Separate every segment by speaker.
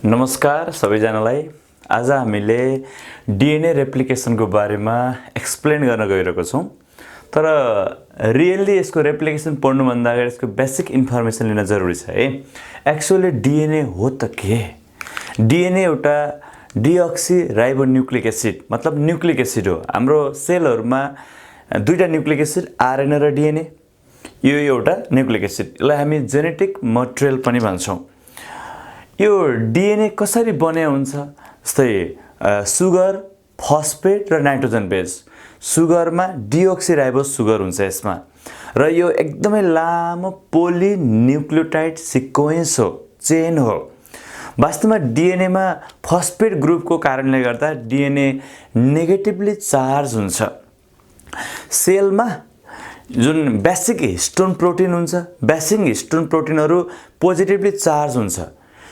Speaker 1: नमस्कार सबैजनालाई। आज हामीले डीएनए रेप्लिकेसनको बारेमा एक्सप्लेन गर्न गइरहेको छौं। तर रियली यसको रेप्लिकेसन पढ्नुभन्दा अगाडि यसको बेसिक इन्फर्मेसन लिन जरुरी छ है। एक्चुअली डीएनए हो त के? डीएनए एउटा डिऑक्सी राइबोन्युक्लिक एसिड मतलब न्युक्लिक एसिड हो। हाम्रो सेलहरुमा दुईटा न्युक्लिक एसिड आरएनए र डीएनए, यो एउटा न्युक्लिक एसिड। यसलाई हामी जेनेटिक मटेरियल पनि भन्छौं। यो डीएनए कसरी बने हुन्छ? जस्तै सुगर, फस्फेट र नाइट्रोजन बेस। सुगरमा डिऑक्सीराइबोस सुगर हुन्छ यसमा, र यो एकदमै लामो पोलिन्युक्लियोटाइड सिक्वेन्स हो, चेन हो। वास्तवमा डीएनए मा फस्फेट ग्रुपको कारणले गर्दा डीएनए नेगेटिभली चार्ज हुन्छ। सेलमा जुन बेसिक हिस्टोन प्रोटिन हुन्छ, बेसिक हिस्टोन प्रोटिनहरु पोजिटिभली चार्ज हुन्छ।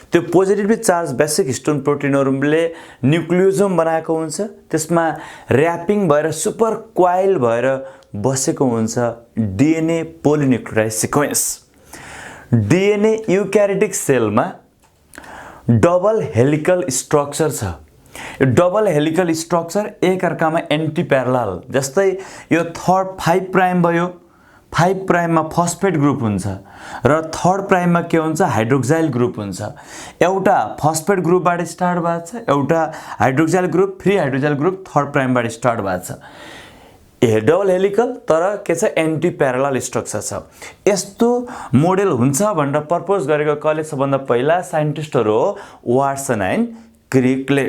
Speaker 1: त्यो पोजिटिभली चार्ज बेसिक हिस्टोन प्रोटिनहरुले न्युक्लियोसोम बनाएको हुन्छ। त्यसमा र्यापिङ भएर सुपर क्वाइल भएर बसेको हुन्छ डीएनए पोलिन्युक्लियोटाइड सिक्वेन्स। डीएनए यूक्यारियोटिक सेलमा डबल हेलिकल स्ट्रक्चर छ। यो डबल हेलिकल स्ट्रक्चर एक अर्कामा एन्टी प्यारलल। जस्तै यो थर्ड 5 प्राइम भयो, 5 प्राइममा फस्फेट ग्रुप हुन्छ र थर्ड प्राइममा के हुन्छ? हाइड्रोक्साइल ग्रुप हुन्छ। एउटा फस्फेट ग्रुपबाट स्टार्ट भएको छ, एउटा hydroxyl group, free hydroxyl group third प्राइमबाट स्टार्ट भएको छ। ए डबल हेलिकल तर के छ? एन्टी प्यारलल स्ट्रक्चर छ। यस्तो मोडेल हुन्छ भनेर प्रपोज गरेको कसले सबभन्दा पहिला? साइन्टिस्टहरु हो वाटसन एन्ड क्रिकले।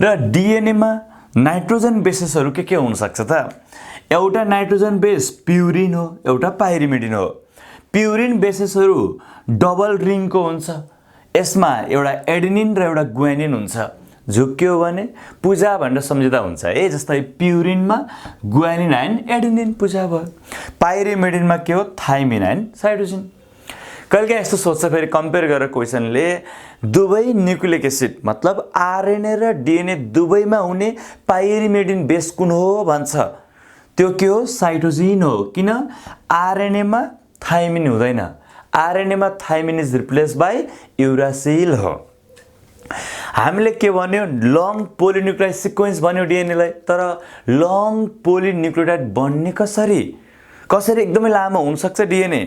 Speaker 1: र डीएनए मा नाइट्रोजन बेसेसहरु के हुन सक्छ त? एउटा नाइट्रोजन बेस प्युरिन हो, एउटा पाइरिमिडिन हो। प्युरिन बेसेसहरु डबल रिङको हुन्छ। यसमा एउटा एडेनिन र एउटा ग्वानिन हुन्छ। झुक्क्यो भने पूजा भनेर सम्झिदा हुन्छ है। जस्तै प्युरिनमा ग्वानिन एन्ड एडेनिन पूजा भयो। पाइरिमिडिनमा के हो? Thymine and cytosine. कहिलेकाहीँ यस्तो सोच्छ फेरि कम्पेयर गरेर क्वेशनले, दुवै न्युक्लिक एसिड मतलब आरएनए र डीएनए दुवैमा हुने पाइरिमिडिन बेस कुन हो भन्छ। त्यो के हो? साइटोसिन हो। किन? आरएनए मा थाइमिन हुँदैन। आरएनए मा थाइमिन इज रिप्लेस बाइ युरासिल हो। हामीले के भन्यो? लङ पोलिन्युक्लियोटाइड सिक्वेन्स भन्यो डीएनए लाई। तर लङ पोलिन्युक्लियोटाइड बन्ने कसरी? कसरी एकदमै लामो हुन सक्छ डीएनए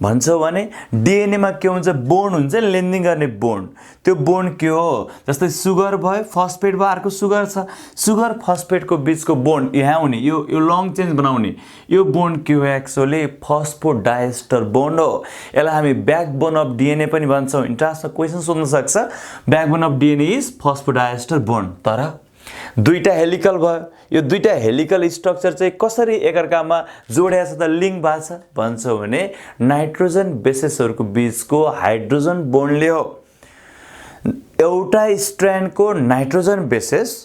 Speaker 1: भन्छौ भने डीएनए मा के हुन्छ? बोन्ड हुन्छ, लेन्डिङ गर्ने बोन्ड। त्यो बोन्ड के हो? जस्तै सुगर भयो, फस्फेट भयो, अर्को सुगर छ। सुगर फस्फेटको बीचको बोन्ड यहाँ हुने, यो लङ चेन बनाउने यो बोन्ड के हो? एक्चुअली फस्फोडाइएस्टर बोन्ड हो। यसलाई हामी ब्याकबोन अफ डीएनए पनि भन्छौं। इन्ट्रान्समा क्वेशन सोध्न सक्छ, backbone of DNA is phosphodiester bond. तर दुईटा हेलिकल भयो। यो दुईटा हेलिकल स्ट्रक्चर चाहिँ कसरी एकअर्कामा जोडिएको छ त? लिङ्क भएको छ भन्छौ भने नाइट्रोजन बेसेसहरुको बीचको हाइड्रोजन बोन्डले हो। एउटा स्ट्र्यान्डको नाइट्रोजन बेसेस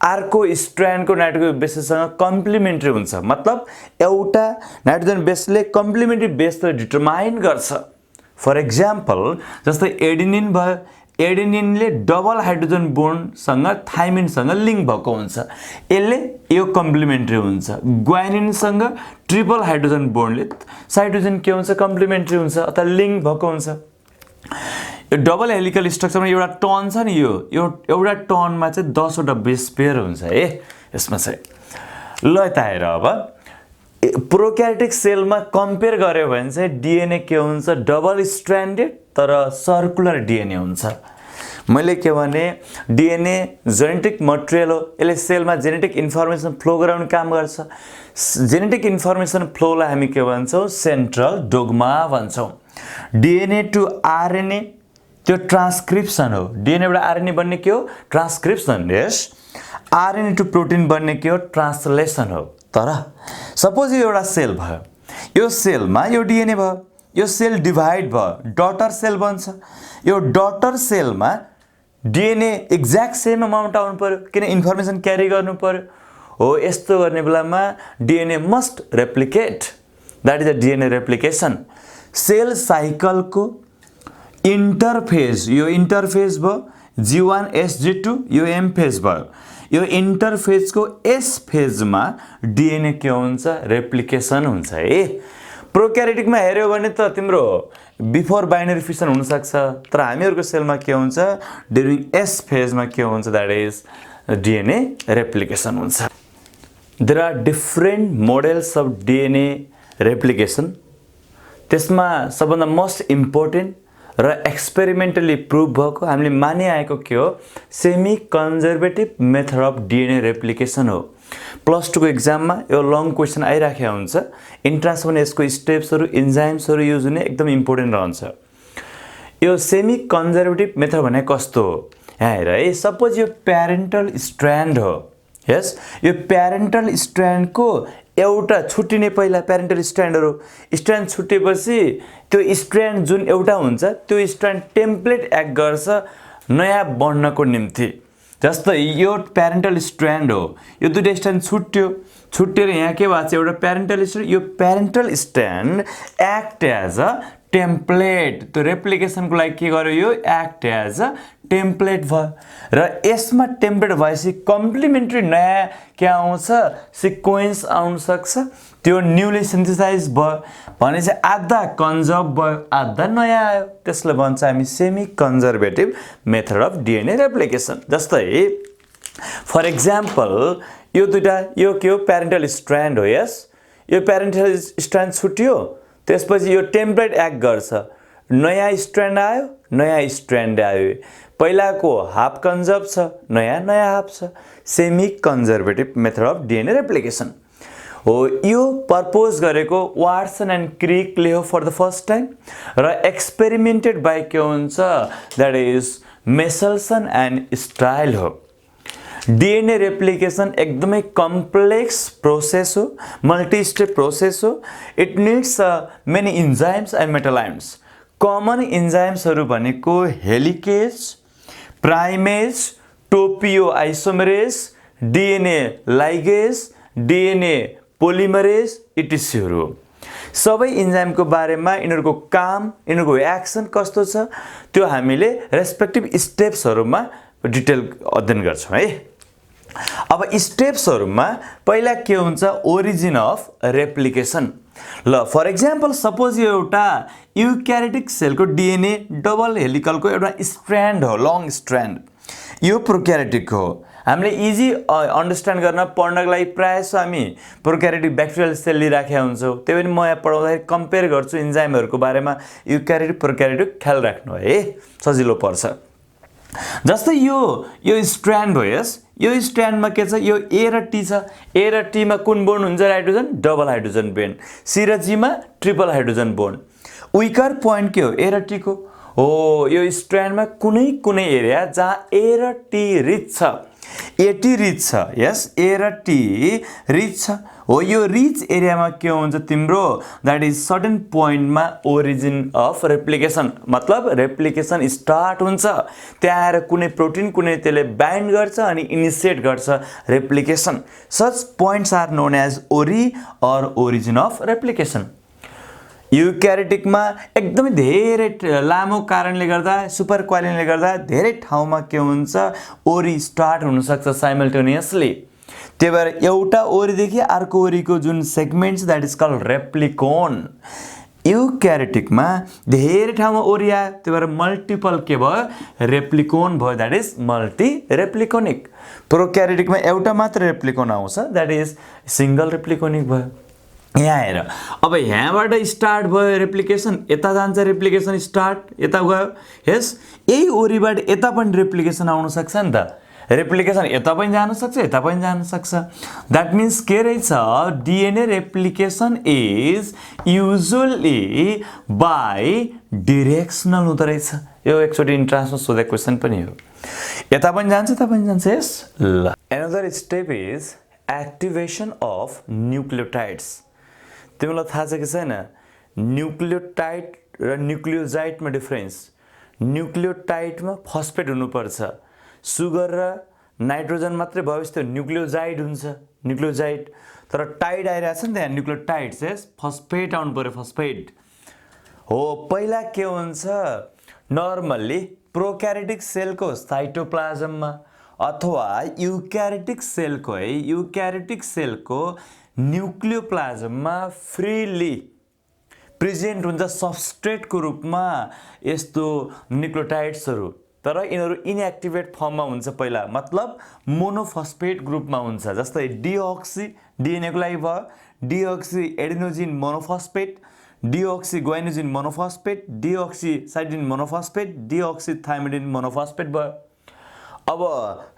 Speaker 1: अर्को स्ट्र्यान्डको नाइट्रोजन बेसेससँग कम्प्लिमेन्ट्री हुन्छ। मतलब एउटा नाइट्रोजन बेसले कम्प्लिमेन्ट्री बेस त डिटरमाइन गर्छ। फर एक्जाम्पल जस्तै एडेनिन भयो। एडेनिनले डबल हाइड्रोजन बोन्डसँग थाइमिनसँग लिङ्क भएको हुन्छ। यसले यो कम्प्लिमेन्ट्री हुन्छ। ग्वानिनसँग ट्रिपल हाइड्रोजन बोन्डले साइटोसिन के हुन्छ? कम्प्लिमेन्ट्री हुन्छ अथवा लिङ्क भएको हुन्छ। यो डबल हेलिकल स्ट्रक्चरमा एउटा टर्न छ नि, यो एउटा टर्नमा चाहिँ 10 वटा बेस पेयर हुन्छ है यसमा चाहिँ। ल त हेर, अब प्रोक्यारियोटिक सेलमा कम्पेयर गर्यो भने चाहिँ डीएनए के हुन्छ? डबल स्ट्र्यान्डेड तर सर्कुलर डीएनए हुन्छ। मैले के भने डीएनए जेनेटिक मटेरियल हो। यसले सेलमा जेनेटिक इन्फर्मेसन फ्लो गराउने काम गर्छ। जेनेटिक इन्फर्मेसन फ्लोलाई हामी के भन्छौं? सेन्ट्रल डोग्मा भन्छौं। डीएनए टु आरएनए त्यो ट्रान्सक्रिप्सन हो। डीएनए बाट आरएनए बन्ने के हो? Transcription. Yes, RNA to protein बन्ने के हो? ट्रान्सलेसन हो। तर सपोज यो एउटा सेल भयो। यो सेलमा यो डीएनए भयो। यो सेल डिभाइड भयो, डटर सेल बन्छ। यो डटर सेलमा डीएनए एक्ज्याक्ट सेम अमाउन्ट आउनु पर्यो, किन? इन्फर्मेसन क्यारी गर्नु पर्यो। हो, यस्तो गर्ने बेलामा DNA must replicate. That is the DNA replication. Cell साइकलको इन्टरफेज, यो इन्टरफेज भयो G1 SG2, यो एम फेज भयो। यो इन्टरफेजको एस फेजमा डीएनए के हुन्छ? रेप्लिकेसन हुन्छ है। प्रोक्यारियोटिकमा हेर्यो भने त तिम्रो बिफोर बाइनरी फिसन हुनसक्छ, तर हामीहरूको सेलमा के हुन्छ ड्युरिङ एस फेजमा के हुन्छ द्याट इज डिएनए रेप्लिकेसन हुन्छ। There are different models of DNA replication. त्यसमा सबभन्दा मोस्ट इम्पोर्टेन्ट र एक्सपेरिमेन्टली प्रुभ भएको हामीले मानिआएको के हो semi conservative method of DNA replication हो। प्लस 2 को एक्जाममा यो लङ क्वेसन आइराखेको हुन्छ। इन्ट्रान्समा पनि यसको स्टेप्सहरू इन्जाइम्सहरू युज हुने एकदम इम्पोर्टेन्ट रहन्छ। यो सेमी कन्जर्भेटिभ मेथड भने कस्तो हो यहाँ हेर है। सपोज यो प्यारेन्टल स्ट्रान्ड हो, यस यो प्यारेन्टल स्ट्रान्डको एउटा छुट्टिने पहिला प्यारेन्टल स्ट्रान्डहरू स्ट्रान्ड छुटेपछि त्यो स्ट्रान्ड जुन एउटा हुन्छ त्यो स्ट्रान्ड टेम्प्लेट एक्ट गर्छ नयाँ बढ्नको निम्ति। जस्तै यो प्यारेन्टल स्ट्रान्ड हो, यो दुईटा स्ट्रान्ड छुट्टिएर यहाँ के भएको छ एउटा प्यारेन्टल स्ट्रान्ड। यो parental strand act as a template, त्यो रेप्लिकेसनको लागि के गर्यो यो एक्ट एज अ टेम्प्लेट भयो र यसमा टेम्प्लेट भएपछि कम्प्लिमेन्ट्री नयाँ के आउँछ सिक्वेन्स आउन सक्छ। त्यो न्यूली सिन्थेसाइज भयो भनेपछि आधा कन्जर्भ भयो आधा नयाँ आयो, त्यसलाई भन्छ हामी semi conservative method of DNA replication. जस्तै फर एक्जाम्पल यो दुईटा यो के हो प्यारेन्टल स्ट्रान्ड हो, यस यो प्यारेन्टल स्ट्रान्ड छुट्यो त्यसपछि यो टेम्प्लेट एक्ट गर्छ नयाँ स्ट्रान्ड आयो नयाँ स्ट्रान्ड आयो। पहिलाको हाफ कन्जर्भ छ नयाँ हाफ छ, semi conservative method of DNA replication हो। यो प्रपोज गरेको वाटसन एन्ड क्रिकले हो फर द फर्स्ट टाइम र एक्सपेरिमेन्टेड बाई के हुन्छ that is Meselson and Stahl हो। डिएनए रेप्लिकेसन एकदमै कम्प्लेक्स प्रोसेस हो, मल्टी स्टेप प्रोसेस हो। It needs many enzymes and मेटालाइम्स। कमन इन्जाइम्सहरू भनेको helicase, primase, topoisomerase, DNA ligase, DNA polymerase इटिसीहरू हो। सबै इन्जाइमको बारेमा यिनीहरूको काम यिनीहरूको एक्सन कस्तो छ त्यो हामीले रेस्पेक्टिभ स्टेप्सहरूमा डिटेल अध्ययन गर्छौँ है। अब स्टेप्सहरूमा पहिला के हुन्छ ओरिजिन अफ रेप्लिकेसन। ल फर एक्जाम्पल सपोज यो एउटा युक्यारियोटिक सेलको डिएनए डबल हेलिकलको एउटा स्ट्रान्ड हो, लङ स्ट्रान्ड। यो प्रोक्यारियोटिक हो। हामीले इजी अन्डरस्ट्यान्ड गर्न पढ्नको लागि प्रायः जसो हामी प्रोक्यारियोटिक ब्याक्टेरियल सेल लिइराखेका हुन्छौँ। त्यही पनि म यहाँ पढाउँदाखेरि कम्पेयर गर्छु इन्जाइमहरूको बारेमा। युक्यारियोटिक प्रोक्यारियोटिक ख्याल राख्नु है, सजिलो पर्छ। जस्तै यो स्ट्रान्ड हो, यस यो स्ट्रान्डमा के छ यो ए र टी छ। ए र टीमा कुन बोन्ड हुन्छ hydrogen double hydrogen bond, C र जीमा triple hydrogen bond. Weaker point के हो ए र टी को हो यो स्ट्रान्डमा कुनै एरिया जहाँ ए र टी रिच छ, एटी रिच छ, यस ए र टी रिच छ हो। यो रिच एरियामा के हुन्छ तिम्रो द्याट इज सर्टेन पोइन्टमा ओरिजिन अफ रेप्लिकेसन, मतलब रेप्लिकेसन स्टार्ट हुन्छ। त्यहाँ आएर कुनै प्रोटिन कुनै त्यसले बाइन्ड गर्छ अनि इनिसिएट गर्छ replication. Such points are known as ori or origin of replication. युक्यारियोटिकमा एकदमै धेरै लामो कारणले गर्दा सुपर क्वालिनले गर्दा धेरै ठाउँमा के हुन्छ ओरी स्टार्ट हुनसक्छ साइमल्टेनियसली। त्यही भएर एउटा ओरीदेखि अर्को ओरीको जुन सेगमेन्ट द्याट इज कल्ड रेप्लिकोन। युक्यारियोटिकमा धेरै ठाउँमा ओरी आयो त्यही भएर मल्टिपल के भयो रेप्लिकोन भयो, द्याट इज मल्टी रेप्लिकोनिक। प्रोक्यारियोटिकमा एउटा मात्र रेप्लिकोन आउँछ द्याट इज सिङ्गल रेप्लिकोनिक भयो। यहाँ हेर अब यहाँबाट स्टार्ट भयो रेप्लिकेसन, यता जान्छ रेप्लिकेसन स्टार्ट यता गयो, यस यही ओरीबाट यता पनि रेप्लिकेसन आउन सक्छ नि त। रेप्लिकेसन यता पनि जान सक्छ यता पनि जान सक्छ। द्याट मिन्स के रहेछ DNA replication is usually bidirectional हुँदो रहेछ। यो एकचोटि इन्ट्रान्समा सोधेको क्वेसन पनि हो, यता पनि जान्छ यता पनि जान्छ, यस ल। Another step is activation of nucleotides. तिमीलाई थाहा छ कि छैन न्युक्लियोटाइड र न्युक्लियोजाइडमा डिफरेन्स। न्युक्लियोटाइडमा फस्फेट हुनुपर्छ, सुगर र नाइट्रोजन मात्रै भएपछि त्यो न्युक्लियोजाइड हुन्छ न्युक्लियोजाइड। तर टाइड आइरहेछ नि त्यहाँ न्युक्लियोटाइड चाहिँ फस्फेट आउनु पर्यो फस्फेट हो। पहिला के हुन्छ नर्मल्ली प्रोक्यारियोटिक सेलको साइटोप्लाज्ममा अथवा युक्यारियोटिक सेलको है युक्यारियोटिक सेलको न्युक्लियोप्लाज्ममा फ्रीली प्रेजेन्ट हुन्छ सबस्ट्रेटको रूपमा यस्तो न्युक्लियोटाइड्सहरू, तर यिनीहरू इनएक्टिभेट फर्ममा हुन्छ पहिला, मतलब मोनोफस्फेट ग्रुपमा हुन्छ। जस्तै डिओक्सी डिएनएको लागि भयो, deoxy adenosine monophosphate, deoxy guanosine monophosphate, deoxy cytidine monophosphate, deoxy thymidine monophosphate भयो। अब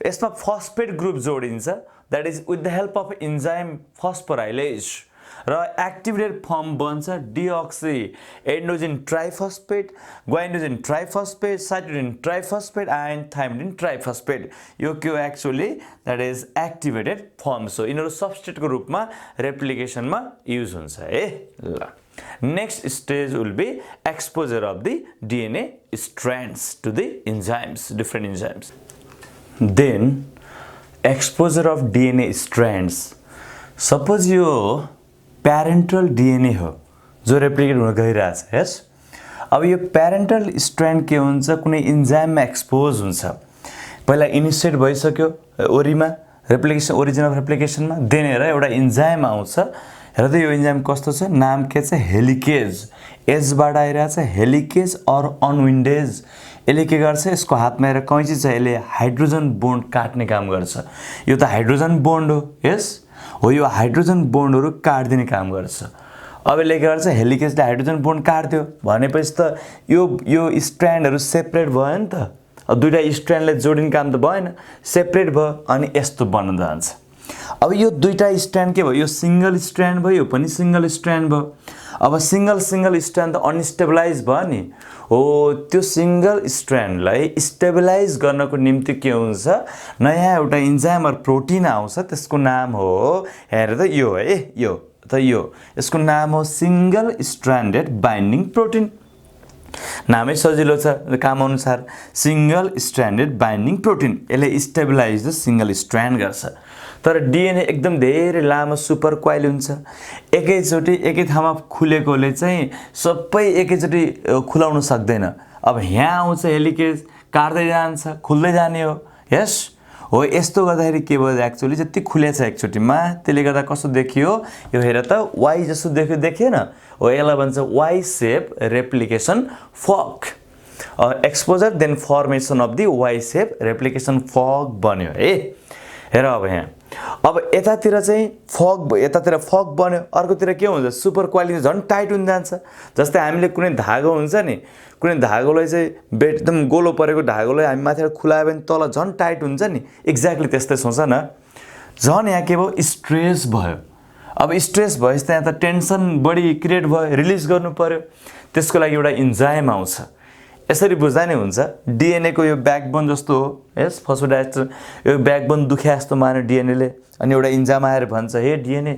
Speaker 1: यसमा फस्फेट ग्रुप जोडिन्छ, that is with the help of enzyme phosphorylase, र एक्टिभेटेड फर्म बन्छ deoxy adenosine triphosphate, guanosine triphosphate, cytosine triphosphate and thymidine triphosphate. यो के हो actually, that is activated forms हो। यिनीहरू सबस्ट्रेटको रूपमा रेप्लिकेसनमा युज हुन्छ है। ल next stage will be exposure of the DNA strands to the enzymes, different enzymes. Then exposure of DNA strands, suppose यो प्यारेन्टल डिएनए हो जो रेप्लिकेट हुन गइरहेछ। यस, अब यो प्यारेन्टल स्ट्रैंड के हुन्छ, कुनै इन्जाइममा एक्सपोज हुन्छ, पहिला इनिसिएट भइसक्यो ओरीमा रेप्लिकेसन, ओरिजिन अफ रेप्लिकेसनमा, देन हेर एउटा इन्जाइम आउँछ। हेर त यो इन्जाइम कस्तो छ, नाम के छ, हेलिकेज, एजबाट आइरहेछ, हेलिकेज अर अनविन्डेज। यसले के गर्छ, यसको हातमा हेर कैँची छ, यसले हाइड्रोजन बोन्ड काट्ने काम गर्छ। यो त हाइड्रोजन बोन्ड हो, यस हो, यो हाइड्रोजन बोन्डहरू काट्दिने काम गर्छ। अब यसले के गर्छ, हेलिकेजले हाइड्रोजन बोन्ड काट्दियो भनेपछि त यो स्ट्र्यान्डहरू सेपरेट भयो नि त। अब दुईटा स्ट्र्यान्डलाई जोडिने काम त भएन, सेपरेट भयो, अनि यस्तो बन्न जान्छ। अब यो दुईटा स्ट्र्यान्ड के भयो, यो सिंगल स्ट्र्यान्ड भयो, यो पनि सिंगल स्ट्र्यान्ड भयो। अब सिंगल स्ट्र्यान्ड त अनस्टेबलाइज भयो नि हो। त्यो सिंगल स्ट्र्यान्डलाई स्टेबलाइज गर्नको निम्ति के हुन्छ, नयाँ एउटा इन्जाइम अर प्रोटिन आउँछ, त्यसको नाम हो, हेर त यो है, यो त यो, यसको नाम हो सिंगल स्ट्रान्डेड बाइन्डिङ प्रोटिन। नामै सजिलो छ काम अनुसार, सिंगल स्ट्रान्डेड बाइन्डिङ प्रोटिन। यसले स्टेबलाइज द सिंगल स्ट्रान्ड गर्छ। तर डिएनए एकदम धेरै लामो सुपर क्वाइल हुन्छ, एकैचोटि एकै ठाउँमा खुलेकोले चाहिँ सबै एकैचोटि खुलाउन सक्दैन। अब यहाँ आउँछ हेलिकेज, काट्दै जान्छ, खुल्दै जाने हो। यस हो, यस्तो गर्दाखेरि के भयो, एक्चुअली जति खुलेछ एकचोटिमा, त्यसले गर्दा कस्तो देखियो, यो हेर त वाइ जस्तो देखिएन हो। यसलाई भन्छ Y shape replication fork. Exposure then formation of the Y shape replication fork बन्यो है। हेर अब यहाँ, अब यतातिर चाहिँ फक, यतातिर फक बन्यो, अर्कोतिर के हुन्छ, सुपर क्वालिटी झन् टाइट हुन जान्छ। जस्तै हामीले कुनै धागो हुन्छ नि, कुनै धागोलाई चाहिँ एकदम गोलो परेको धागोलाई हामी माथिबाट खुलायो भने तल झन् टाइट हुन्छ नि, एक्ज्याक्टली त्यस्तै सोच न। झन् यहाँ के भयो, स्ट्रेस भयो। अब स्ट्रेस भएपछि त यहाँ त टेन्सन बढी क्रिएट भयो, रिलिज गर्नु पर्यो, त्यसको लागि एउटा इन्जाइम आउँछ। यसरी बुझ्दा नै हुन्छ। डिएनए को यो ब्याकबोन जस्तो हो, यस फस्फोडाइस्टर, यो ब्याकबोन दुखे जस्तो मान्यो डिएनएले, अनि एउटा इन्जाइम आएर भन्छ, हे डिएनए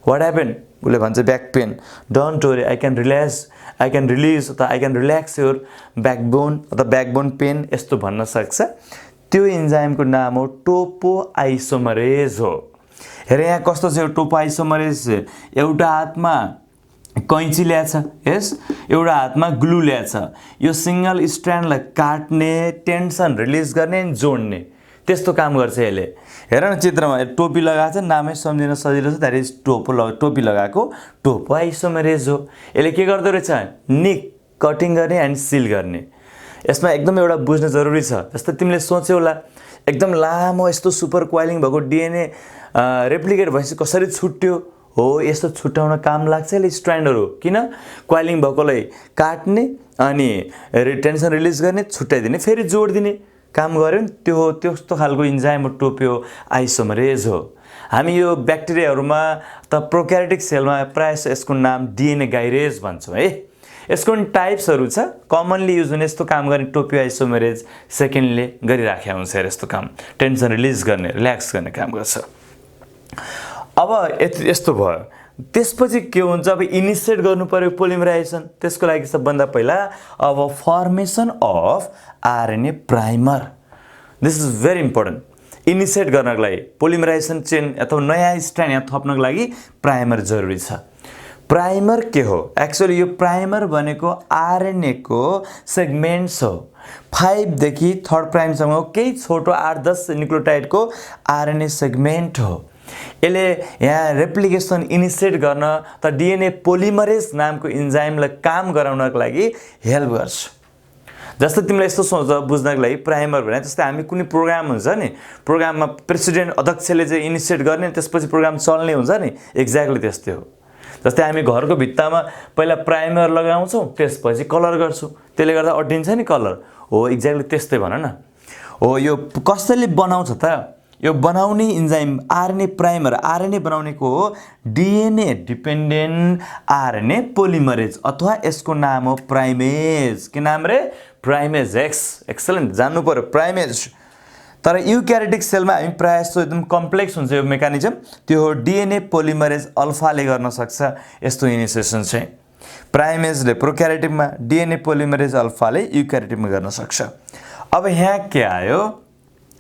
Speaker 1: व्हाट ह्यापन, उसले भन्छ back pain, don't worry, I can release अथवा I can relax your backbone अथवा ब्याकबोन पेन, यस्तो भन्न सक्छ। त्यो इन्जाइमको नाम हो टोपो आइसोमरेज हो। हेर यहाँ कस्तो छ यो टोपो आइसोमरेज, एउटा हातमा कैँची ल्याछ, यस एउटा हातमा ग्लु ल्याछ, यो सिंगल स्ट्र्यान्डलाई काट्ने, टेन्सन रिलिज गर्ने, जोड्ने, त्यस्तो काम गर्छ यसले। हेर न चित्रमा टोपी लगाएको छ, नामै सम्झिन सजिलो छ, द्याट इज टोपी लगाएको टोपो आइसोमरेज हो। यसले के गर्दो रहेछ, निक कटिङ गर्ने एन्ड सिल गर्ने। यसमा एकदम एउटा बुझ्न जरुरी छ। जस्तै तिमीले सोच्यौ होला एकदम लामो यस्तो सुपर क्वाइलिङ भएको डिएनए रेप्लिकेट भएपछि कसरी छुट्यो हो, यस्तो छुट्याउन काम लाग्छ यसले स्ट्र्यान्डहरू। किन, क्वाइलिङ भएकोलाई काट्ने अनि टेन्सन रिलिज गर्ने, छुट्याइदिने, फेरि जोडिदिने काम गर्यो नि, त्यो हो, त्यस्तो खालको इन्जाइम टोपो आइसोमरेज हो। हामी यो ब्याक्टेरियाहरूमा त प्रोक्यारियोटिक सेलमा प्रायः यसको नाम डिएनए गाइरेज भन्छौँ है। यसको टाइप्सहरू छ, कमनली युज हुने यस्तो काम गर्ने टोपो आइसोमरेज सेकेन्डले गरिराखेको हुन्छ यस्तो काम, टेन्सन रिलिज गर्ने, रिल्याक्स गर्ने काम गर्छ। अब यस्तो भयो, त्यसपछि के हुन्छ, अब इनिसिएट गर्नु पर्यो पोलिमराइजेसन। त्यसको लागि सबभन्दा पहिला अब formation of RNA primer, this is very important. Initiate गर्नको लागि पोलिमराइजेसन चेन अथवा नयाँ स्ट्र्यान्ड यहाँ थप्नको लागि प्राइमर जरुरी छ। प्राइमर के हो, एक्चुअली यो प्राइमर भनेको आरएनए को सेगमेन्ट्स हो। 5 देखि 3rd प्राइमसम्म केही छोटो 8-10 न्युक्लियोटाइडको आरएनए सेगमेन्ट हो। यसले यहाँ रेप्लिकेसन इनिसिएट गर्न त डिएनए पोलिमरेज नामको इन्जाइमलाई काम गराउनको लागि हेल्प गर्छ। जस्तै तिमीलाई यस्तो सोच बुझ्नको लागि प्राइमर भने जस्तै हामी कुनै प्रोग्राम हुन्छ नि, प्रोग्राममा प्रेसिडेन्ट अध्यक्षले चाहिँ इनिसिएट गर्ने त्यसपछि प्रोग्राम चल्ने हुन्छ नि, एक्ज्याक्टली त्यस्तै हो। जस्तै हामी घरको भित्तामा पहिला प्राइमर लगाउँछौँ, त्यसपछि कलर गर्छौँ, त्यसले गर्दा अड्डिन्छ नि कलर हो, एक्ज्याक्टली त्यस्तै भन न हो। यो कसैले बनाउँछ त? यो बनाउने इन्जाइम आरएनए प्राइमर, आरएनए बनाउनेको हो डिएनए डिपेन्डेन्ट आरएनए पोलिमरेज, अथवा यसको नाम हो प्राइमेज। के नाम रे? प्राइमेज। एक्सलेन्ट, जान्नु पर्यो प्राइमेज। तर युक्यारियोटिक सेलमा हामी प्रायः जस्तो एकदम कम्प्लेक्स हुन्छ यो मेकानिजम, त्यो हो डिएनए पोलिमरेज अल्फाले गर्न सक्छ यस्तो इनिसिएसन चाहिँ। प्राइमेजले प्रोक्यारियोटिकमा, डिएनए पोलिमरेज अल्फाले युक्यारियोटिकमा गर्न सक्छ। अब यहाँ के आयो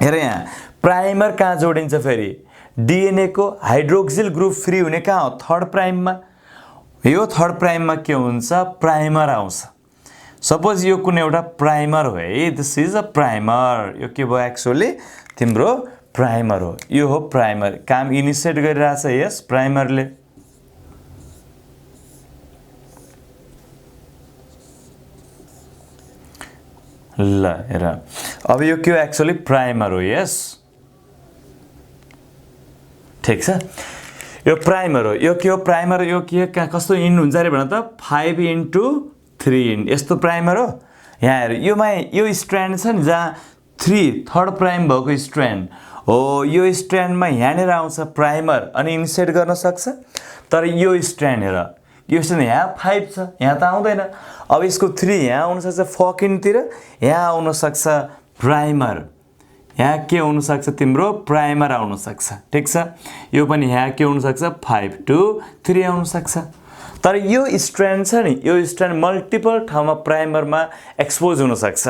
Speaker 1: हेर, यहाँ प्राइमर कहाँ जोडिन्छ फेरि? डिएनए को हाइड्रोक्सिल ग्रुप फ्री हुने कहाँ हो? थर्ड प्राइममा। यो थर्ड प्राइममा के हुन्छ? प्राइमर आउँछ। सपोज यो कुनै एउटा प्राइमर हो है, दिस इज अ प्राइमर। यो के भयो? एक्चुअली तिम्रो प्राइमर हो, यो हो प्राइमर। काम इनिसिएट गरिरहेछ यस प्राइमरले। ल हेर, अब यो के हो? एक्चुअली प्राइमर हो, यस ठिक छ। यो प्राइमर हो, यो के हो? प्राइमर। यो के कस्तो इन हुन्छ अरे भन त? 5x3 यस्तो प्राइमर हो। यहाँ हेर, यो स्ट्रान्ड छ नि जहाँ 3 थर्ड प्राइम भएको स्ट्रान्ड हो, यो स्ट्रान्डमा यहाँनिर आउँछ प्राइमर अनि इनिसिएट गर्न सक्छ। तर यो स्ट्रान्ड हेर, यो स्ट्रान्ड यहाँ 5 छ, यहाँ त आउँदैन। अब यसको 3 यहाँ आउन सक्छ फकिनतिर, यहाँ आउन सक्छ प्राइमर, यहाँ के हुन सक्छ? तिम्रो प्राइमर आउन सक्छ, ठिक छ। यो पनि यहाँ के हुन सक्छ? 5 to 3 आउन सक्छ। तर यो स्ट्रान्ड छ नि, यो स्ट्रान्ड मल्टिपल ठाउँमा प्राइमरमा एक्सपोज हुन सक्छ।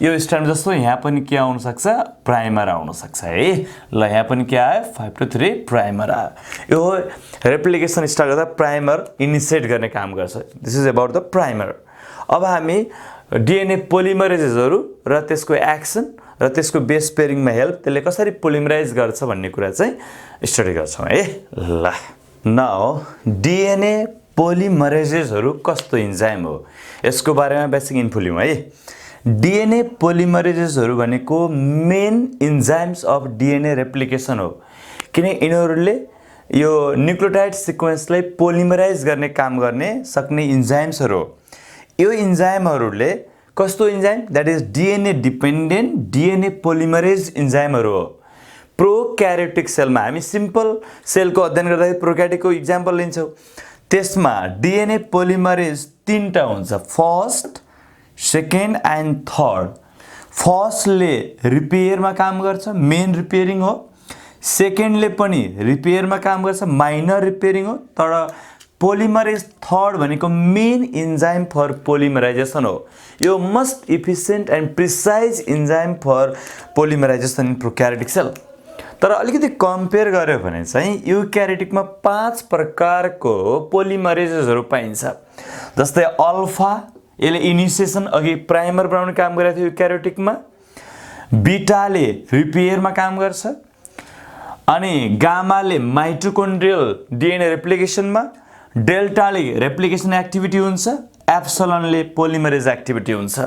Speaker 1: यो स्ट्रान्ड जस्तो यहाँ पनि के आउन सक्छ? प्राइमर आउन सक्छ है। ल यहाँ पनि के आयो? 5 to 3 प्राइमर आयो। यो रेप्लिकेसन स्टार्ट गर्दा प्राइमर इनिसिएट गर्ने काम गर्छ। This is about the primer. अब हामी डिएनए पोलिमरेजेसहरू र त्यसको एक्सन र त्यसको बेस पेयरिङमा हेल्प, त्यसले कसरी पोलिमराइज गर्छ भन्ने कुरा चाहिँ स्टडी गर्छौँ है। ल नाउ डिएनए पोलिमरेजेसहरू कस्तो इन्जाइम हो यसको बारेमा बेसिक इन्फो लिउँ है। डिएनए पोलिमरेजेसहरू भनेको main enzymes of DNA replication हो, किनकि यिनीहरूले यो न्युक्लियोटाइड सिक्वेन्सलाई पोलिमराइज गर्ने काम गर्ने सक्ने इन्जाइम्सहरू हो। यो इन्जाइमहरूले कस्तो enzyme? That is DNA dependent DNA polymerase इन्जाइमहरू हो। प्रोक्यारियोटिक सेलमा हामी सिम्पल सेलको अध्ययन गर्दाखेरि प्रोक्यारियोटिकको इक्जाम्पल लिन्छौँ। त्यसमा डिएनए पोलिमरेज 3टा हुन्छ, फर्स्ट, सेकेन्ड एन्ड थर्ड। फर्स्टले रिपेयरमा काम गर्छ, मेन रिपेयरिङ हो। सेकेन्डले पनि रिपेयरमा काम गर्छ, माइनर रिपेयरिङ हो। तर पोलिमरेज थर्ड भनेको मेन इन्जाइम फर पोलिमराइजेसन हो। यो most efficient and precise enzyme for polymerization in prokaryotic cell. तर अलिकति कम्पेयर गर्यो भने चाहिँ युक्यारियोटिकमा 5 प्रकारको पोलिमरेजेसहरू पाइन्छ। जस्तै अल्फा, यसले इनिसिएसन अघि प्राइमर बनाउने काम गरेको थियो युक्यारियोटिकमा। बीटाले रिपेयरमा काम गर्छ, अनि गामाले माइटोकोन्ड्रियल डिएनए रेप्लिकेसनमा, डेल्टाले रेप्लिकेसन एक्टिभिटी हुन्छ, एप्सिलनले पोलिमरेज एक्टिभिटी हुन्छ।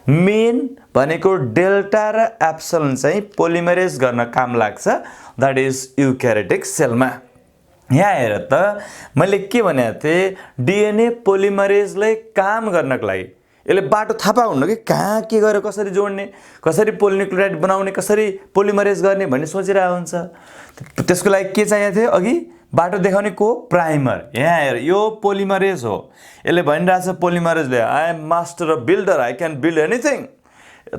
Speaker 1: मेन भनेको डेल्टा र एप्सिलन चाहिँ पोलिमरेज गर्न काम लाग्छ, द्याट इज युक्यारियोटिक सेलमा। यहाँ हेर त, मैले के भनेको थिएँ? डिएनए पोलिमरेजलाई काम गर्नको लागि यसले बाटो थाहा पाउनु कि कहाँ के गरेर कसरी जोड्ने, कसरी पोलिन्युक्लियोटाइड बनाउने, कसरी पोलिमरेज गर्ने भन्ने सोचिरहेको हुन्छ। त्यसको लागि के चाहिएको थियो? अघि बाटो देखाउने को? प्राइमर। यहाँ हेर, यो पोलिमरेज हो। यसले भनिरहेछ पोलिमरेजले, I am master of builder, I can build anything.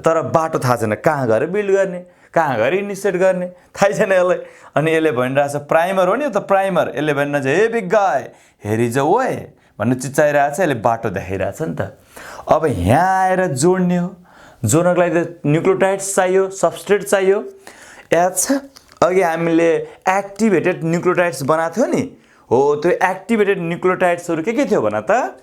Speaker 1: तर बाटो थाहा छैन, कहाँ गएर बिल्ड गर्ने, कहाँ गएर इनिसिएट गर्ने, थाहै छैन यसलाई। अनि यसले भनिरहेछ प्राइमर हो नि, यो त प्राइमर। यसले भनिरहेछ हे बिग गाई हेयर इज अ वे भन्ने चिच्चाइरहेछ, यसले बाटो देखाइरहेछ नि त। अब यहाँ आएर जोड्ने हो, जोड्नको लागि त न्युक्लियोटाइड्स चाहियो, सबस्ट्रेट चाहियो। याद छ अघि हामीले एक्टिभेटेड न्युक्लियोटाइड्स बनाएको थियो नि, हो त्यो एक्टिभेटेड न्युक्लियोटाइड्सहरू के थियो भन त?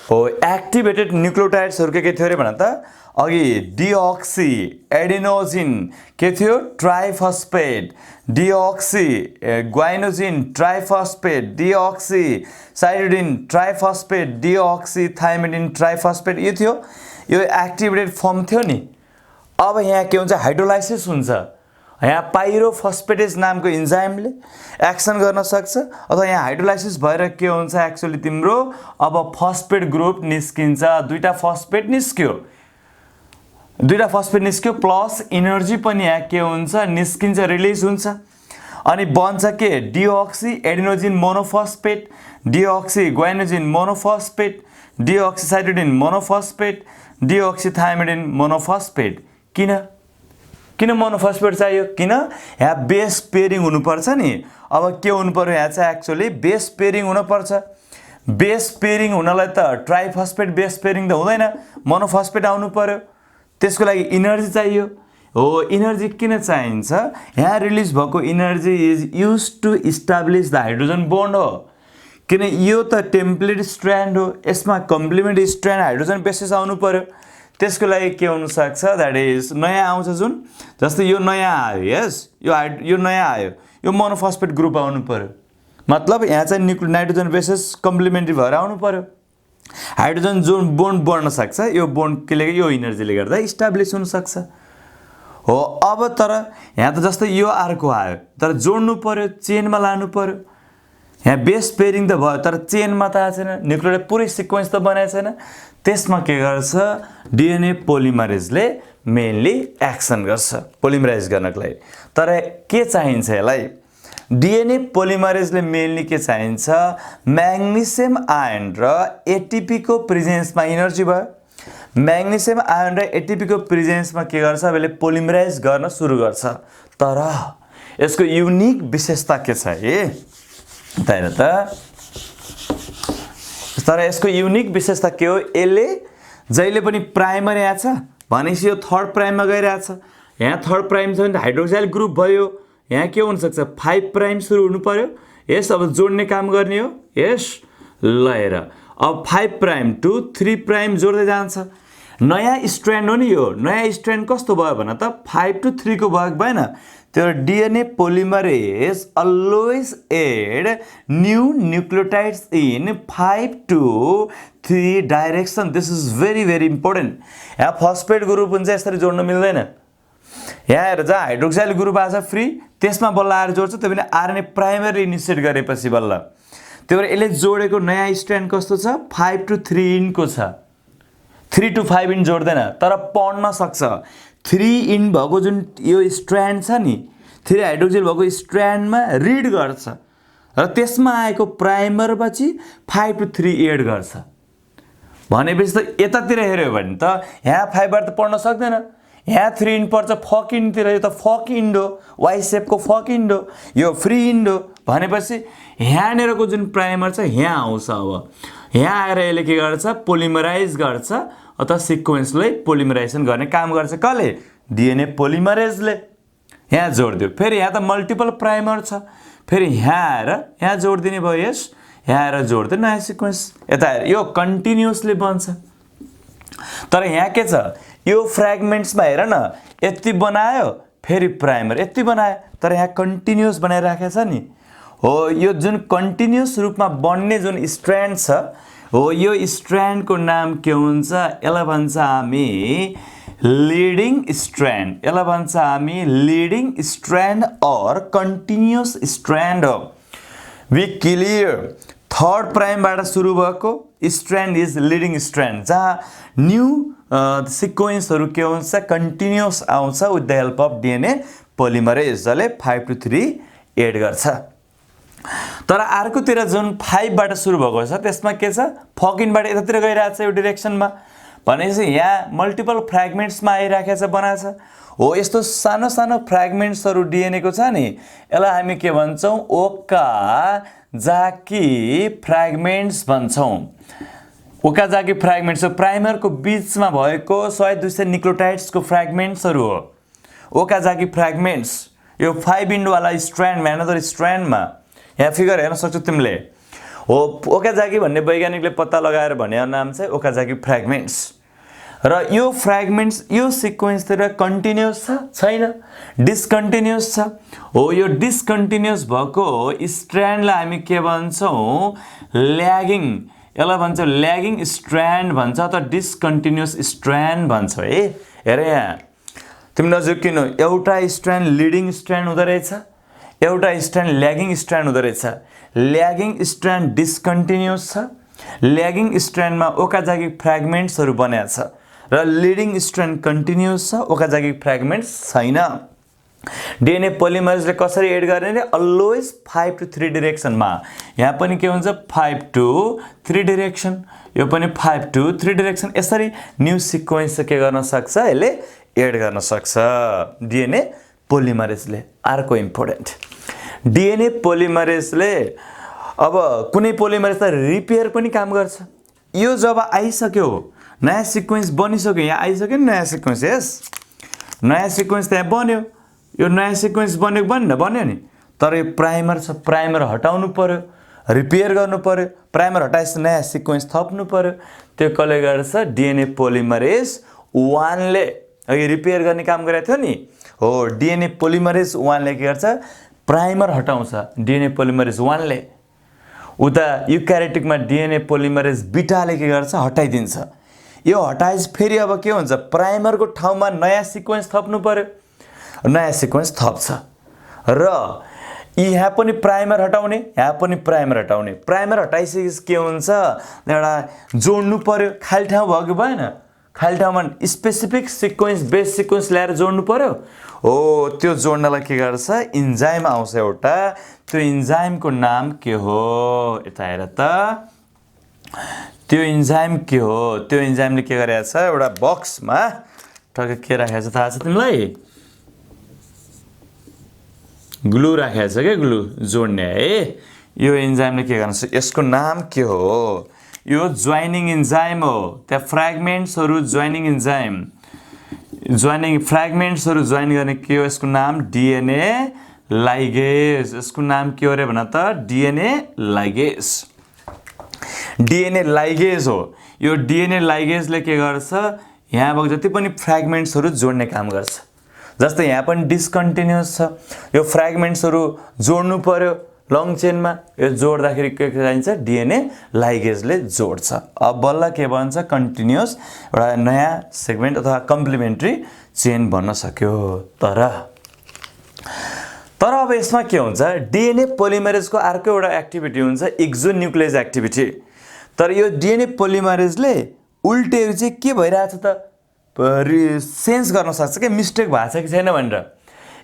Speaker 1: हो एक्टिभेटेड न्युक्लियोटाइड्सहरू के थियो अरे भन त? अघि डिओक्सी एडेनोजिन के थियो ट्राइफस्फेट, डिओक्सी ग्वाइनोजिन ट्राइफस्फेट, डिओक्सी साइटोडिन ट्राइफस्फेट, डिओक्सी थाइमिडिन ट्राइफस्फेट, यो थियो, यो एक्टिभेटेड फर्म थियो नि। अब यहाँ के हुन्छ हाइड्रोलाइसिस हुन्छ, यहाँ पाइरोफस्फेटेज नामको इन्जाइमले एक्सन गर्न सक्छ, अथवा यहाँ हाइड्रोलाइसिस भएर के हुन्छ एक्चुअली तिम्रो अब फस्फेट ग्रुप निस्किन्छ, दुईटा फस्फेट निस्क्यो, दुईटा फस्फेट निस्क्यो प्लस इनर्जी पनि यहाँ के हुन्छ निस्किन्छ, रिलिज हुन्छ, अनि बन्छ के deoxy adenosine monophosphate, deoxy guanosine monophosphate, deoxy cytidine monophosphate, deoxy thymidine monophosphate. किन मोनोफस्फेट चाहियो? किन यहाँ बेस पेयरिङ हुनुपर्छ नि। अब के हुनु पर्यो यहाँ चाहिँ एक्चुअली बेस पेयरिङ हुनुपर्छ। बेस पेयरिङ हुनलाई त ट्राइफस्फेट बेस पेयरिङ त हुँदैन, मोनोफस्फेट आउनु पर्यो, त्यसको लागि इनर्जी चाहियो। हो, इनर्जी किन चाहिन्छ? यहाँ रिलिज भएको energy is use to establish the hydrogen bond हो, किन यो त टेम्प्लेट स्ट्रान्ड हो, यसमा कम्प्लिमेन्ट स्ट्रान्ड हाइड्रोजन बेसिस आउनु पर्यो। त्यसको लागि के हुनसक्छ द्याट इज नयाँ आउँछ जुन, जस्तै यो नयाँ आयो, यस यो नयाँ आयो, यो मोनोफस्फेट ग्रुप आउनु पर्यो, मतलब यहाँ चाहिँ नाइट्रोजन बेसिस कम्प्लिमेन्ट्री भएर आउनु पर्यो। हाइड्रोजन जुन बोन्ड बढ्न सक्छ, यो बोन्ड केले यो इनर्जीले गर्दा इस्टाब्लिस हुनसक्छ। हो, अब तर यहाँ त जस्तै यो अर्को आयो, तर जोड्नु पर्यो, चेनमा लानु पर्यो। यहाँ बेस पेयरिङ त भयो तर चेनमा त आएको छैन, न्युक्लियोटाइड पुरै सिक्वेन्स त बनाएको छैन। त्यसमा के गर्छ डिएनए पोलिमरेजले मेनली एक्सन गर्छ पोलिमराइज गर्नको लागि। तर के चाहिन्छ यसलाई? डिएनए पोलिमरेजले मेनली के चाहिन्छ? म्याग्नेसियम आयन र एटिपीको प्रेजेन्समा इनर्जी भयो, म्याग्नेसियम आयन र एटिपीको प्रेजेन्समा के गर्छ यसले पोलिमराइज गर्न सुरु गर्छ। तर यसको युनिक विशेषता के छ तर यसको युनिक विशेषता के हो? यसले जहिले पनि प्राइमर यहाँ छ भनेपछि यो थर्ड प्राइममा गइरहेछ, यहाँ थर्ड प्राइम छ भने त हाइड्रोक्साइल ग्रुप भयो, यहाँ के हुनसक्छ 5 प्राइम सुरु हुनु पर्यो, यस अब जोड्ने काम गर्ने हो, यस ल हेर अब 5 प्राइम टु 3 प्राइम जोड्दै जान्छ। नयाँ स्ट्रान्ड हो नि यो, नयाँ स्ट्रान्ड कस्तो भयो भने त 5 टु 3 को भाग भएन, त्यो DNA polymerase always add new nucleotides in 5 to 3 direction. This is very very important. यहाँ फस्फेट ग्रुप हुन्छ यसरी जोड्न मिल्दैन। यहाँ हेर जहाँ हाइड्रोक्साइल ग्रुप आछ फ्री, त्यसमा बल्ल आएर जोड्छ, त्यो पनि आरएनए प्राइमरी इनिसिएट गरेपछि बल्ल। त्यो भएर यसले जोडेको नयाँ स्ट्रान्ड कस्तो छ? 5 टु 3 इनको छ, 3 टु 5 इन जोड्दैन, तर पढ्न सक्छ। 3 इन भएको जुन यो स्ट्रान्ड छ नि, 3 हाइड्रोक्सिल भएको स्ट्रान्डमा रिड गर्छ र त्यसमा आएको प्राइमरपछि 5 टु 3 एड गर्छ। भनेपछि त यतातिर हेऱ्यो भने त यहाँ 5 बाट त पढ्न सक्दैन, यहाँ 3 इन पर्छ फक इनतिर, यो त फक इन्ड हो, वाइ सेपको फक इन्ड हो, यो फ्री इन्ड हो। भनेपछि यहाँनिरको जुन प्राइमर छ यहाँ आउँछ। अब यहाँ आएर यसले के गर्छ? पोलिमराइज गर्छ अथवा सिक्वेन्सलाई पोलिमराइजेसन गर्ने काम गर्छ। कसले? डिएनए पोलिमरेजले। यहाँ जोडिदियो, फेरि यहाँ त मल्टिपल प्राइमर छ, फेरि यहाँ आएर यहाँ जोडिदिने भयो, यस यहाँ आएर जोड्दै नयाँ सिक्वेन्स यता आएर यो कन्टिन्युसली बन्छ। तर यहाँ के छ? यो फ्रेगमेन्ट्समा हेर न, यति बनायो फेरि प्राइमर यति बनायो, तर यहाँ कन्टिन्युस बनाइराखेको छ नि। हो, यो जुन कन्टिन्युस रूपमा बन्ने जुन स्ट्रान्ड छ हो, यो स्ट्रान्डको नाम के हुन्छ? यसलाई भन्छ हामी लिडिङ स्ट्रान्ड। यसलाई भन्छ हामी leading strand or continuous strand हो। We clear? थर्ड प्राइमबाट सुरु भएको स्ट्रान्ड इज लिडिङ स्ट्रान्ड, जहाँ न्यू सिक्वेन्सहरू के हुन्छ? कन्टिन्युस आउँछ with the help of DNA polymerase, जसले 5 टु 3 एड गर्छ। तर अर्कोतिर जुन 5 बाट सुरु भएको छ त्यसमा के छ? फकिनबाट यतातिर गइरहेको छ यो डिरेक्सनमा, भनेपछि यहाँ मल्टिपल फ्रेगमेन्ट्समा आइराखेको छ, बनाएको छ। हो, यस्तो सानो सानो फ्रेगमेन्ट्सहरू डिएनए को छ नि, यसलाई हामी के भन्छौँ? ओकाजाकी फ्रेगमेन्ट्स भन्छौँ। ओकाजाकी फ्रेगमेन्ट्स प्राइमरको बिचमा भएको 100-200 न्युक्लियोटाइड्सको फ्रेगमेन्ट्सहरू हो ओकाजाकी फ्रेगमेन्ट्स। यो 5 इन्डवाला स्ट्रान्डमा, एनदर स्ट्रान्डमा यहाँ फिगर हेर्न सक्छौ तिमीले। हो, ओकाजाकी भन्ने वैज्ञानिकले पत्ता लगाएर भनेको नाम चाहिँ ओकाजाकी फ्रेगमेन्ट्स। र यो फ्र्यागमेन्ट्स यो सिक्वेन्सतिर कन्टिन्युअस छ छैन, डिस्कन्टिन्युअस छ। हो यो डिस्कन्टिन्युअस भएको स्ट्र्यान्डलाई हामी के भन्छौँ, ल्यागिङ, यसलाई भन्छौँ ल्यागिङ स्ट्र्यान्ड भन्छ अथवा डिस्कन्टिन्युअस स्ट्र्यान्ड भन्छ है। हेर यहाँ तिमी नजिकिनु, एउटा स्ट्र्यान्ड लिडिङ स्ट्र्यान्ड हुँदो रहेछ, एउटा स्ट्र्यान्ड ल्यागिङ स्ट्र्यान्ड हुँदो रहेछ। ल्यागिङ स्ट्र्यान्ड डिस्कन्टिन्युअस छ, ल्यागिङ स्ट्र्यान्डमा ओकाजागिक फ्र्यागमेन्ट्सहरू बनेको छ र लिडिङ स्ट्र्यान्ड कन्टिन्युअस छ, ओकाजागिक फ्र्यागमेन्ट्स छैन। डिएनए पोलिमरेजले कसरी एड गर्ने रे, अलवेज 5 to 3 डिरेक्सनमा। यहाँ पनि के हुन्छ 5 to 3 डिरेक्सन, यो पनि 5 to 3 डिरेक्सन। यसरी न्यू सिक्वेन्स के गर्न सक्छ, यसले एड गर्न सक्छ डिएनए पोलिमरेजले। अर्को इम्पोर्टेन्ट, डिएनए पोलिमरेजले अब कुनै पोलिमरेज त रिपेयर पनि काम गर्छ। यो जब आइसक्यो, नयाँ सिक्वेन्स बनिसक्यो, यहाँ आइसक्यो नि नयाँ सिक्वेन्स, यस नयाँ सिक्वेन्स त्यहाँ बन्यो, यो नयाँ सिक्वेन्स बन्यो नि, तर यो प्राइमर छ, प्राइमर हटाउनु पर्यो, रिपेयर गर्नु पर्यो, प्राइमर हटाएपछि नयाँ सिक्वेन्स थप्नु पर्यो। त्यो कसले गर्छ, डिएनए पोलिमरेज 1ले अघि रिपेयर गर्ने काम गरेको थियो नि, हो डिएनए पोलिमरेज 1ले के गर्छ, प्राइमर हटाउँछ डिएनए पोलिमरेज 1ले। उता युक्यारियोटिकमा डिएनए पोलिमरेज बिटाले के गर्छ, हटाइदिन्छ। यो हटाएपछि फेरि अब के हुन्छ, प्राइमरको ठाउँमा नयाँ सिक्वेन्स थप्नु पर्यो, नयाँ सिक्वेन्स थप्छ र यहाँ पनि प्राइमर हटाउने, यहाँ पनि प्राइमर हटाउने। प्राइमर हटाइसकेपछि के हुन्छ, एउटा जोड्नु पर्यो, खाली ठाउँ भयो कि भएन, खाली ठाउँमा स्पेसिफिक सिक्वेन्स बेस सिक्वेन्स ल्याएर जोड्नु पर्यो। हो त्यो जोड्नलाई के गर्छ, इन्जाइम आउँछ एउटा, त्यो इन्जाइमको नाम के हो, यता हेर त, त्यो इन्जाइम के हो, त्यो इन्जाइमले के गरेको छ, एउटा बक्समा टक्क के राखेको छ थाहा छ तिमीलाई, ग्लु राखेको छ क्या, ग्लु जोड्ने है। यो इन्जाइमले के गर्छ, यसको नाम के हो, यो जोइनिङ इन्जाइम हो। त्यहाँ फ्र्यागमेन्ट्सहरू जोइनिङ इन्जाइम, जोइनिङ फ्र्यागमेन्ट्सहरू जोइन गर्ने के हो, यसको नाम डिएनए लाइगेज। यसको नाम के हो रे भन त, डिएनए लाइगेज। डिएनए लाइगेज हो यो। डिएनए लाइगेजले के गर्छ, यहाँ भएको जति पनि फ्र्यागमेन्ट्सहरू जोड्ने काम गर्छ। जस्तै यहाँ पनि डिस्कन्टिन्युअस छ, यो फ्र्यागमेन्ट्सहरू जोड्नु पर्यो लङ चेनमा, यो जोड्दाखेरि के चाहिन्छ, डिएनए लाइगेजले जोड्छ। अब बल्ल के भन्छ, कन्टिन्युअस एउटा नयाँ सेगमेन्ट अथवा कम्प्लिमेन्ट्री चेन बन्न सक्यो। तर अब यसमा के हुन्छ, डिएनए पोलिमरेजको अर्को एउटा एक्टिभिटी हुन्छ एक्सोन्युक्लियस एक्टिभिटी। तर यो डिएनए पोलिमरेजले उल्टेहरू चाहिँ के भइरहेछ त, सेन्स गर्न सक्छ कि मिस्टेक भएको छ कि छैन भनेर।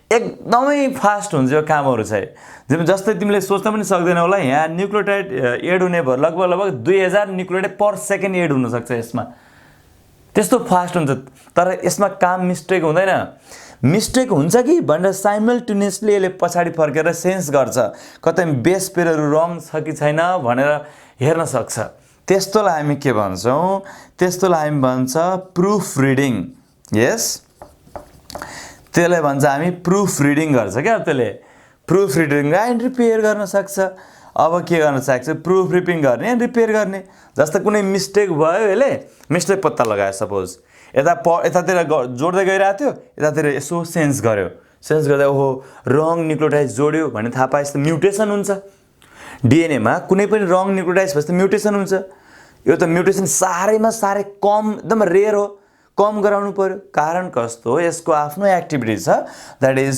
Speaker 1: एकदमै फास्ट हुन्छ यो कामहरू चाहिँ। जस्तै तिमीले सोच्न पनि सक्दैनौ होला, यहाँ न्युक्लियोटाइड एड हुने भयो लगभग 2000 न्युक्लियोटाइड पर सेकेन्ड एड हुनसक्छ यसमा, त्यस्तो फास्ट हुन्छ। तर यसमा काम मिस्टेक हुँदैन। मिस्टेक हुन्छ कि भनेर साइमल्टेनियसली यसले पछाडि फर्केर सेन्स गर्छ, कतै बेस पेयरहरू रङ छ कि छैन भनेर हेर्न सक्छ। त्यस्तोलाई हामी के भन्छौँ, त्यस्तोलाई हामी भन्छ प्रुफ रिडिङ। यस, त्यसलाई भन्छ हामी प्रुफ रिडिङ गर्छ क्या। त्यसले प्रुफ रिडिङ एन्ड रिपेयर गर्न सक्छ। अब के गर्न सक्छ, प्रुफ रिडिङ गर्ने एन्ड रिपेयर गर्ने। जस्तो कुनै मिस्टेक भयो, यसले मिस्टेक पत्ता लगायो, सपोज यतातिर जोड्दै गइरहेको थियो, यतातिर यसो सेन्स गर्यो, सेन्स गर्दा ओहो रङ न्युक्लियोटाइड जोड्यो भने थाहा पाएपछि त म्युटेसन हुन्छ। डिएनएमा कुनै पनि रङ न्युक्लियोटाइड भएपछि त म्युटेसन हुन्छ। यो त म्युटेसन साह्रैमा साह्रै कम, एकदम रेयर हो, कम गराउनु पर्यो। कारण कस्तो हो, यसको आफ्नो एक्टिभिटी छ, द्याट इज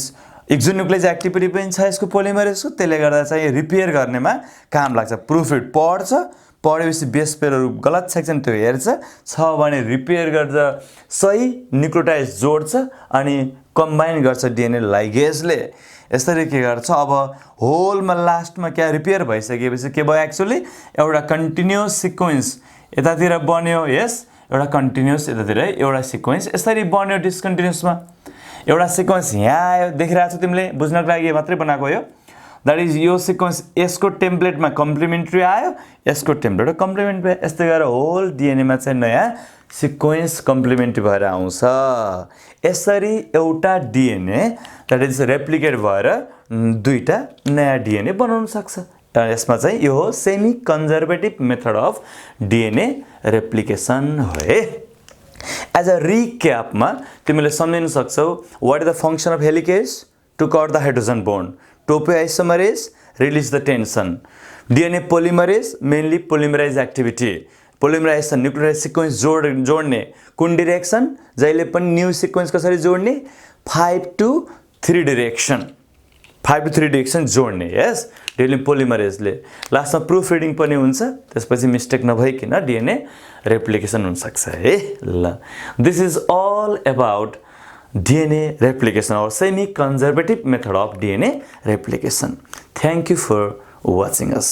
Speaker 1: एक्सोन्युक्लियस एक्टिभिटी पनि छ यसको पोलिमरेजको। त्यसले गर्दा चाहिँ रिपेयर गर्नेमा काम लाग्छ। प्रुफ रिड पढ्छ, पढेपछि बेस पेयरहरू गलत छ कि छैन त्यो हेर्छ, छ भने रिपेयर गर्छ, सही न्युक्लियोटाइड जोड्छ अनि कम्बाइन गर्छ डिएनए लाइगेजले। यसरी के गर्छ, अब होलमा लास्टमा क्या रिपेयर भइसकेपछि के भयो, एक्चुअली एउटा कन्टिन्युअस सिक्वेन्स यतातिर बन्यो। यस, एउटा कन्टिन्युअस यतातिर एउटा सिक्वेन्स यसरी बन्यो। डिस्कन्टिन्युअसमा एउटा सिक्वेन्स यहाँ आयो, देखिरहेको छ तिमीले, बुझ्नको लागि मात्रै बनाएको यो। द्याट इज यो सिक्वेन्स यसको टेम्प्लेटमा कम्प्लिमेन्ट्री आयो, यसको टेम्प्लेट कम्प्लिमेन्ट भयो। यस्तै गरेर होल डिएनएमा चाहिँ नयाँ सिक्वेन्स कम्प्लिमेन्ट्री भएर आउँछ। यसरी एउटा डिएनए द्याट इज रेप्लिकेट भएर दुईटा नयाँ डिएनए बनाउन सक्छ। यसमा चाहिँ यो हो semi conservative method of DNA replication हो है। एज अ रिक्यापमा तिमीले सम्झिन सक्छौ what is the function of helicase to cut the hydrogen bond, topoisomerase release the tension, DNA polymerase mainly polymerize activity, polymerization nucleotide sequence जोड्ने कुन direction, जहिले पनि न्यू सिक्वेन्स कसरी जोड्ने 5 to 3 डिरेक्सन, 5 to 3 डिरेक्सन जोड्ने। यस, डिएनए पोलिमरेजले लास्टमा proof reading पनि हुन्छ, त्यसपछि मिस्टेक नभइकन डिएनए रेप्लिकेसन हुनसक्छ है। ल, this is all about DNA replication और semi conservative method of DNA replication. Thank you for watching us.